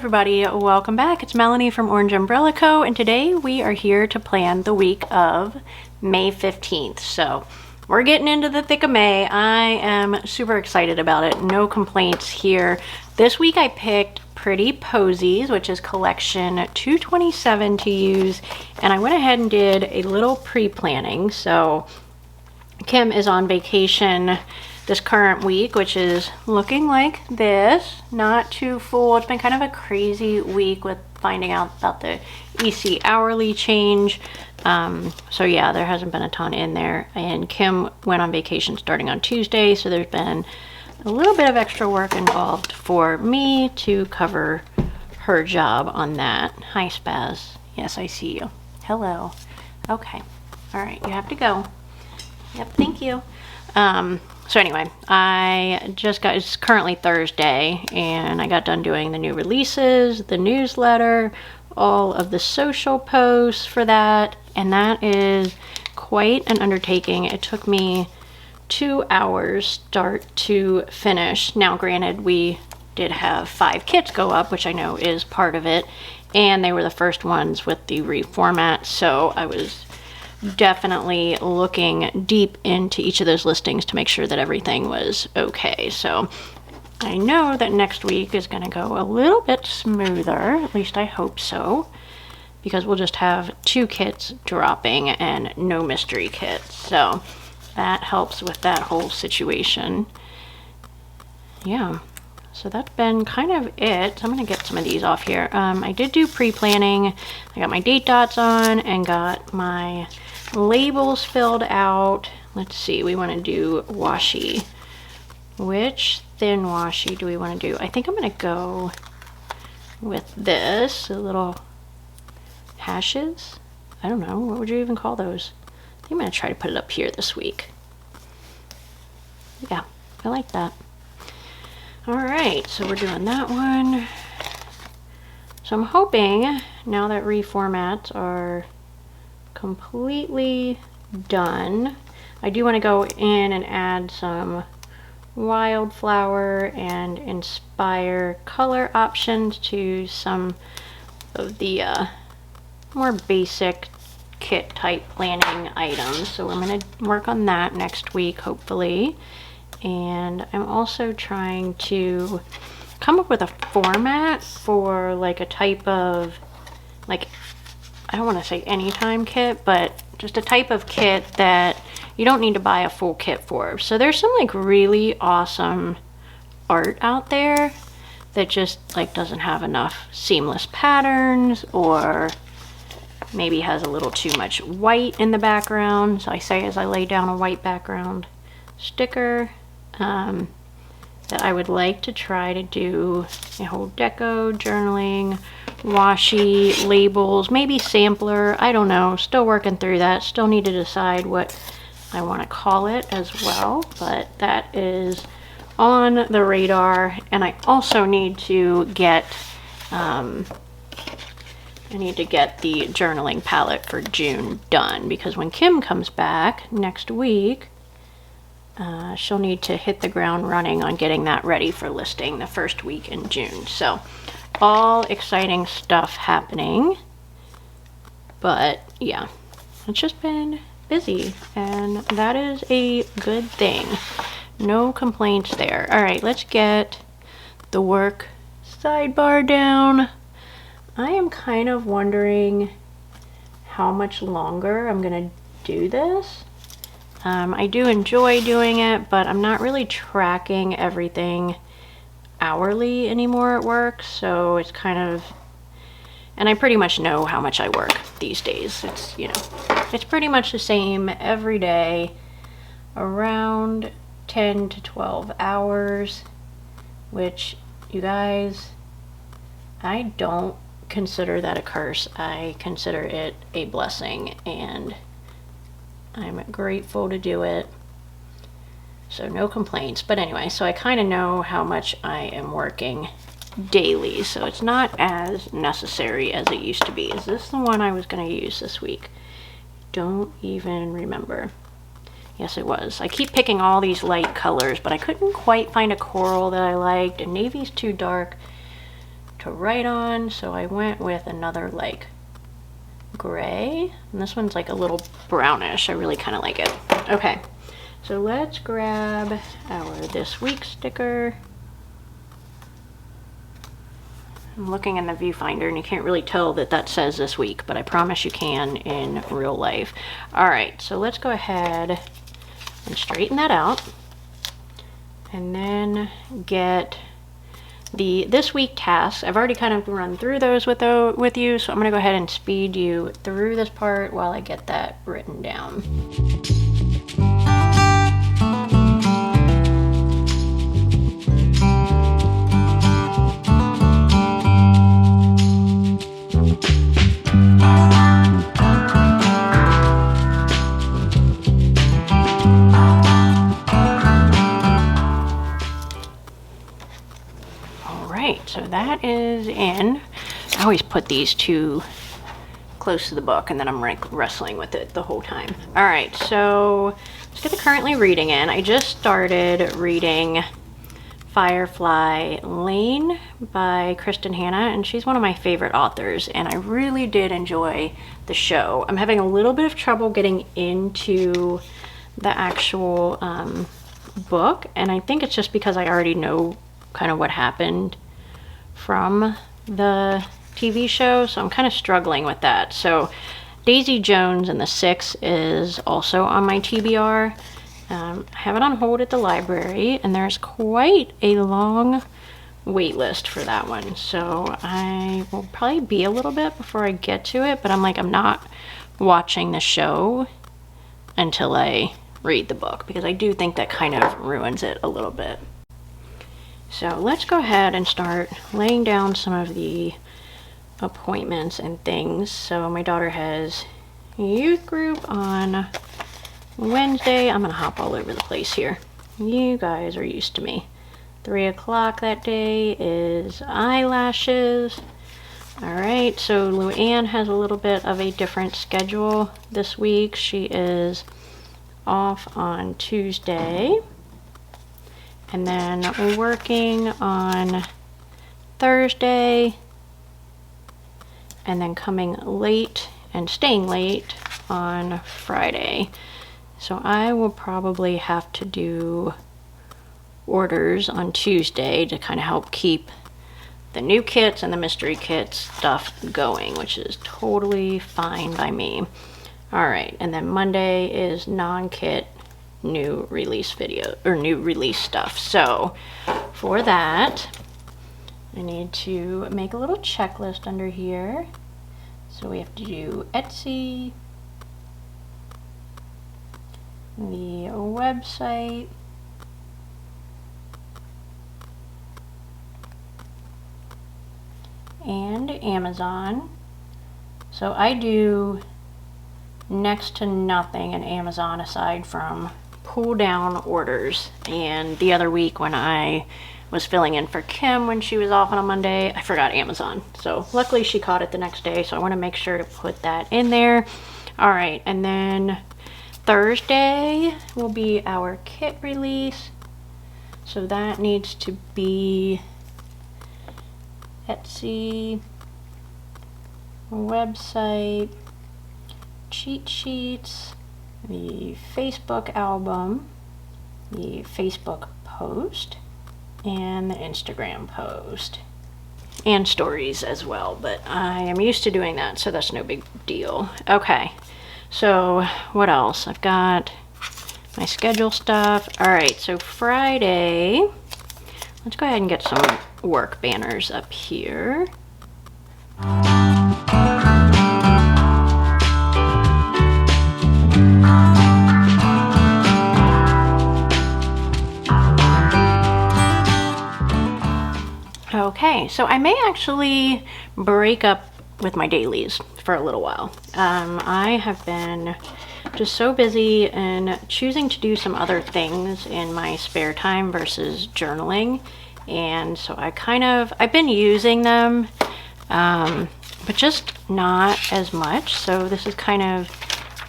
everybody, welcome back. It's Melanie from Orange Umbrella Co. and today we are here to plan the week of May 15th. So we're getting into the thick of May. I am super excited about it. No complaints here. This week I picked Pretty Posies, which is collection 227 to use, and I went ahead and did a little pre-planning. So Kim is on vacation this current week, which is looking like this. Not too full. It's been kind of a crazy week with finding out about the EC hourly change. So yeah, there hasn't been a ton in there. And Kim went on vacation starting on Tuesday, so there's been a little bit of extra work involved for me to cover her job on that. Hi, Spaz. Yes, I see you. Hello. Okay. All right, you have to go. Yep, thank you. So anyway, it's currently Thursday, and I got done doing the new releases, the newsletter, all of the social posts for that, and that is quite an undertaking. It took me 2 hours start to finish. Now, granted, we did have 5 kits go up, which I know is part of it, and they were the first ones with the reformat, so I was definitely looking deep into each of those listings to make sure that everything was okay. So I know that next week is going to go a little bit smoother, at least I hope so, because we'll just have 2 kits dropping and no mystery kits. So that helps with that whole situation. Yeah, so that's been kind of it. So I'm going to get some of these off here. I did do pre-planning. I got my date dots on and got my labels filled out. Let's see, we want to do washi. Which thin washi do we want to do? I think I'm going to go with this, the little hashes. I don't know, what would you even call those? I think I'm going to try to put it up here this week. Yeah, I like that. All right, so we're doing that one. So I'm hoping now that reformats are completely done, I do want to go in and add some wildflower and inspire color options to some of the more basic kit type planning items. So I'm going to work on that next week, hopefully. And I'm also trying to come up with a format for like a type of, like, I don't want to say anytime kit, but just a type of kit that you don't need to buy a full kit for. So there's some like really awesome art out there that just like doesn't have enough seamless patterns, or maybe has a little too much white in the background. So I say as I lay down a white background sticker, that I would like to try to do a whole deco, journaling, washi, labels, maybe sampler. I don't know, still working through that. Still need to decide what I want to call it as well, but that is on the radar. And I also need to get the journaling palette for June done, because when Kim comes back next week, she'll need to hit the ground running on getting that ready for listing the first week in June. So all exciting stuff happening, but yeah, it's just been busy, and that is a good thing. No complaints there. All right, let's get the work sidebar down. I am kind of wondering how much longer I'm gonna do this. I do enjoy doing it, but I'm not really tracking everything hourly anymore at work, so it's kind of, and I pretty much know how much I work these days. It's, you know, it's pretty much the same every day, around 10 to 12 hours, which, you guys, I don't consider that a curse. I consider it a blessing, and I'm grateful to do it. So no complaints. But anyway, so I kind of know how much I am working daily, so it's not as necessary as it used to be. Is this the one I was going to use this week? Don't even remember. Yes, it was. I keep picking all these light colors, but I couldn't quite find a coral that I liked, and navy's too dark. to write on, so I went with another like gray, and this one's like a little brownish. I really kind of like it. Okay, so let's grab our this week sticker. I'm looking in the viewfinder and you can't really tell that that says this week, but I promise you can in real life. All right, so let's go ahead and straighten that out and then get the this week tasks. I've already kind of run through those with you, so I'm gonna go ahead and speed you through this part while I get that written down. So that is in. I always put these too close to the book and then I'm wrestling with it the whole time. All right, so let's get the currently reading in. I just started reading Firefly Lane by Kristen Hanna, and she's one of my favorite authors, and I really did enjoy the show. I'm having a little bit of trouble getting into the actual book, and I think it's just because I already know kind of what happened from the TV show, so I'm kind of struggling with that. So Daisy Jones and the Six is also on my TBR. I have it on hold at the library, and there's quite a long wait list for that one, so I will probably be a little bit before I get to it, but I'm not watching the show until I read the book, because I do think that kind of ruins it a little bit. So let's go ahead and start laying down some of the appointments and things. So my daughter has youth group on Wednesday. I'm gonna hop all over the place here. You guys are used to me. 3 o'clock that day is eyelashes. All right, so Luann has a little bit of a different schedule this week. She is off on Tuesday. And then working on Thursday, and then coming late and staying late on Friday. So I will probably have to do orders on Tuesday to kind of help keep the new kits and the mystery kit stuff going, which is totally fine by me. All right, and then Monday is non-kit new release video or new release stuff. So for that I need to make a little checklist under here. So we have to do Etsy, the website, and Amazon. So I do next to nothing in Amazon aside from pull down orders, and the other week when I was filling in for Kim when she was off on a Monday, I forgot Amazon. So luckily she caught it the next day, so I want to make sure to put that in there. All right, and then Thursday will be our kit release, so that needs to be Etsy, website, cheat sheets, the Facebook album, the Facebook post, and the Instagram post, and stories as well, but I am used to doing that, so that's no big deal. Okay, so what else? I've got my schedule stuff. All right, so Friday, let's go ahead and get some work banners up here. Okay, so I may actually break up with my dailies for a little while. I have been just so busy and choosing to do some other things in my spare time versus journaling, and so I've been using them, but just not as much. So this is kind of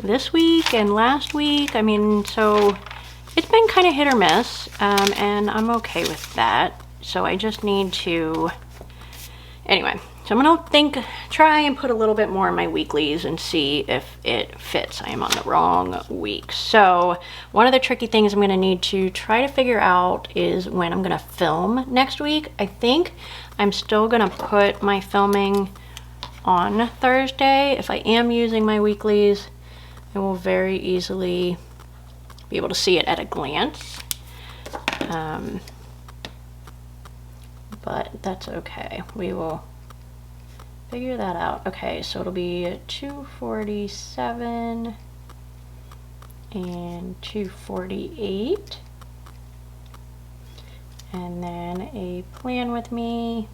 this week and last week. I mean, so it's been kind of hit or miss, and I'm okay with that. So I just need to Anyway, so I'm gonna try and put a little bit more in my weeklies and see if it fits. I am on the wrong week. So one of the tricky things I'm gonna need to try to figure out is when I'm gonna film next week. I think I'm still gonna put my filming on Thursday. If I am using my weeklies, I will very easily be able to see it at a glance. But that's okay. We will figure that out. Okay, so it'll be 247 and 248. And then a plan with me.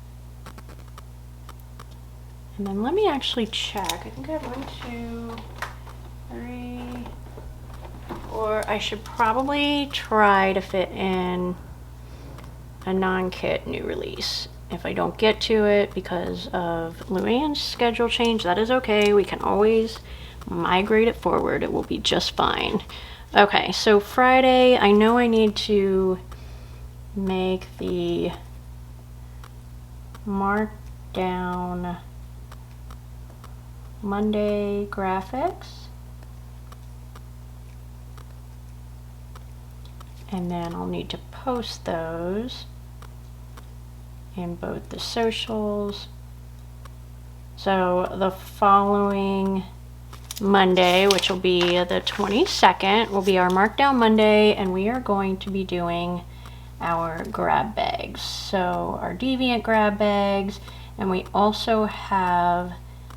And then let me actually check. I think I have 1, 2, 3, 4. I should probably try to fit in a non-kit new release. If I don't get to it because of Luann's schedule change, that is okay. We can always migrate it forward. It will be just fine. Okay, so Friday, I know I need to make the markdown Monday graphics. And then I'll need to post those in both the socials. So the following Monday, which will be the 22nd, will be our Markdown Monday, and we are going to be doing our grab bags. So our deviant grab bags, and we also have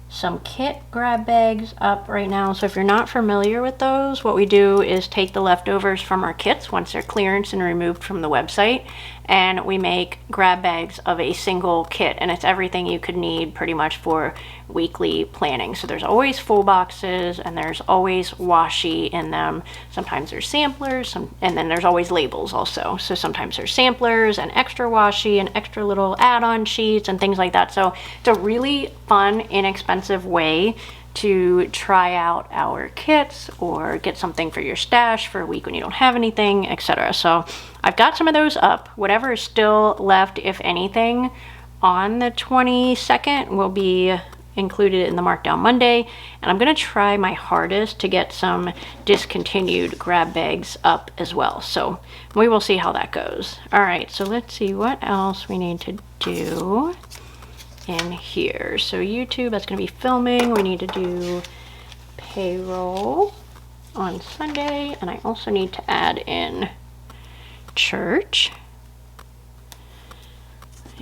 some kit grab bags up right now. So if you're not familiar with those, what we do is take the leftovers from our kits once they're clearanced and removed from the website, and we make grab bags of a single kit, and it's everything you could need pretty much for weekly planning. So there's always full boxes and there's always washi in them. Sometimes there's samplers, and then there's always labels also. So sometimes there's samplers and extra washi and extra little add-on sheets and things like that. So it's a really fun, inexpensive way to try out our kits or get something for your stash for a week when you don't have anything, etc. So I've got some of those up. Whatever is still left, if anything, on the 22nd will be included in the Markdown Monday, and I'm going to try my hardest to get some discontinued grab bags up as well. So we will see how that goes. All right, so let's see what else we need to do in here. So YouTube, that's going to be filming. We need to do payroll on Sunday, and I also need to add in church.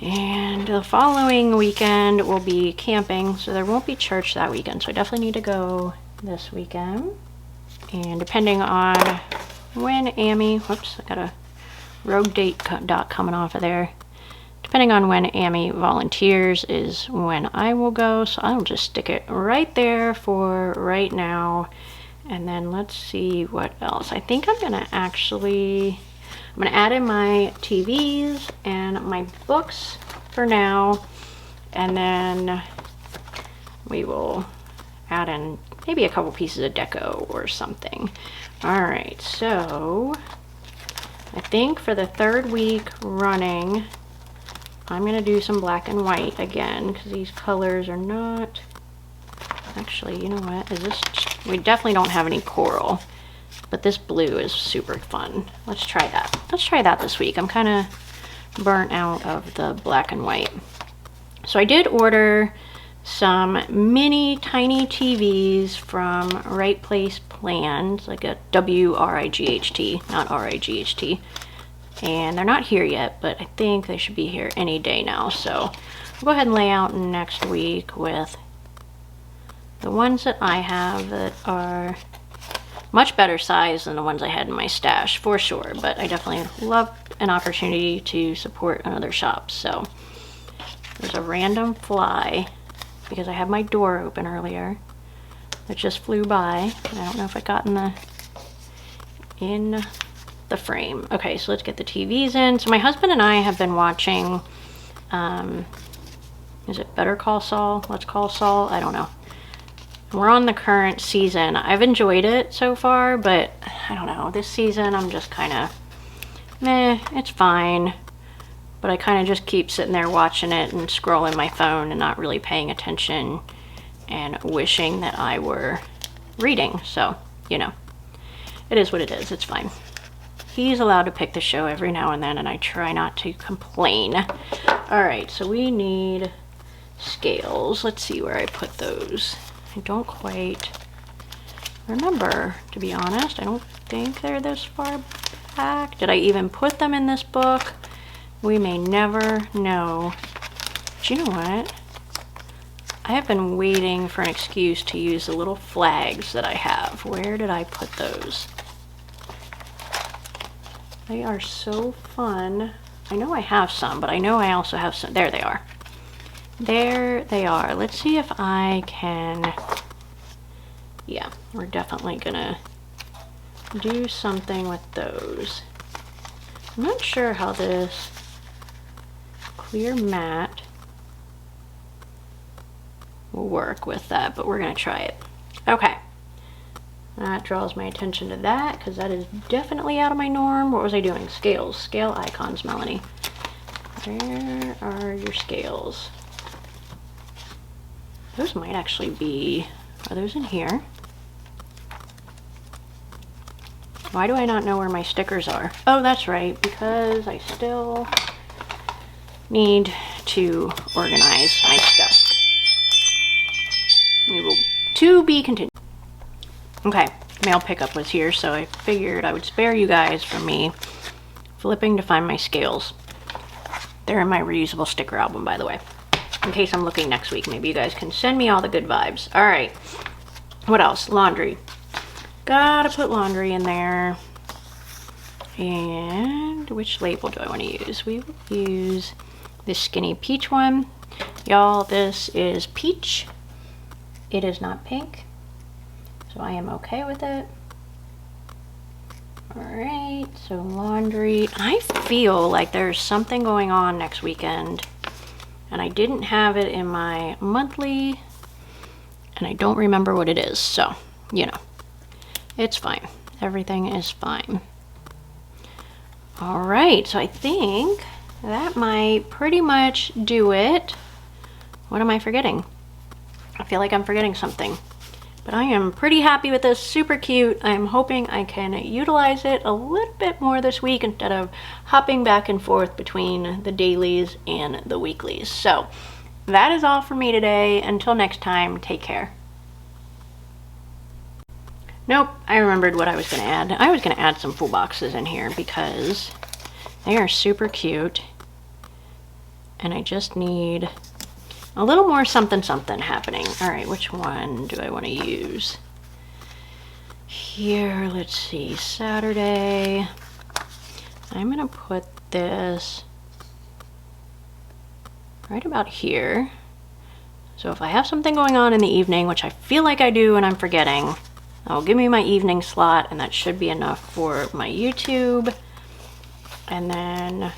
And the following weekend will be camping, so there won't be church that weekend. So I definitely need to go this weekend. And depending on when Amy, whoops, I got a rogue date dot coming off of there. Depending on when Amy volunteers is when I will go. So I'll just stick it right there for right now. And then let's see what else. I think I'm gonna add in my TVs and my books for now, and then we will add in maybe a couple pieces of deco or something. All right, so I think for the third week running, I'm gonna do some black and white again, because these colors are not, actually, you know what, we definitely don't have any coral. But this blue is super fun. Let's try that. Let's try that this week. I'm kind of burnt out of the black and white. So I did order some mini tiny TVs from Right Place Plans, like a WRIGHT, not RIGHT. And they're not here yet, but I think they should be here any day now. So I'll go ahead and lay out next week with the ones that I have that are much better size than the ones I had in my stash, for sure, but I definitely love an opportunity to support another shop. So there's a random fly, because I had my door open earlier, that just flew by. I don't know if I got in the frame. Okay, so let's get the TVs in. So my husband and I have been watching, is it Better Call Saul? Let's Call Saul? I don't know. We're on the current season. I've enjoyed it so far, but I don't know. This season, I'm just kind of, meh, it's fine. but I kind of just keep sitting there watching it and scrolling my phone and not really paying attention and wishing that I were reading. So, you know, it is what it is. It's fine. He's allowed to pick the show every now and then, and I try not to complain. All right, so we need scales. Let's see where I put those. I don't quite remember, to be honest. I don't think they're this far back. Did I even put them in this book? We may never know. But you know what? I have been waiting for an excuse to use the little flags that I have. Where did I put those? They are so fun. I know I have some, but I know I also have some. There they are. There they are. Let's see if I can... Yeah, we're definitely gonna do something with those. I'm not sure how this clear mat will work with that, but we're gonna try it. Okay, that draws my attention to that because that is definitely out of my norm. What was I doing? Scales, scale icons, Melanie. Where are your scales? Those might actually be, are those in here? Why do I not know where my stickers are? Oh, that's right, because I still need to organize my stuff. We will to be continued. Okay, mail pickup was here, so I figured I would spare you guys from me flipping to find my scales. They're in my reusable sticker album, by the way. In case I'm looking next week, maybe you guys can send me all the good vibes. All right, what else? Laundry. Gotta put laundry in there. And which label do I want to use? We will use this skinny peach one. Y'all, this is peach. It is not pink, so I am okay with it. All right, so laundry. I feel like there's something going on next weekend, and I didn't have it in my monthly, and I don't remember what it is, so, you know, it's fine. Everything is fine. All right, so I think that might pretty much do it. What am I forgetting? I feel like I'm forgetting something, but I am pretty happy with this. Super cute. I'm hoping I can utilize it a little bit more this week instead of hopping back and forth between the dailies and the weeklies. So that is all for me today. Until next time, take care. Nope, I remembered what I was going to add. I was going to add some full boxes in here because they are super cute. And I just need a little more something something happening. All right, which one do I want to use? Here, let's see, Saturday. I'm going to put this right about here. So if I have something going on in the evening, which I feel like I do and I'm forgetting, that'll give me my evening slot, and that should be enough for my YouTube. And then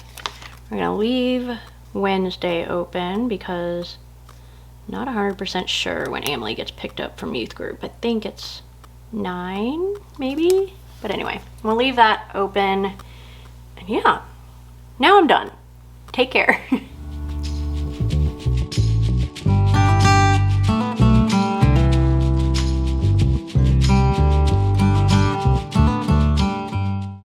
we're gonna leave Wednesday open because I'm not 100% sure when Emily gets picked up from youth group. I think it's 9, maybe? But anyway, we'll leave that open. And yeah, now I'm done. Take care.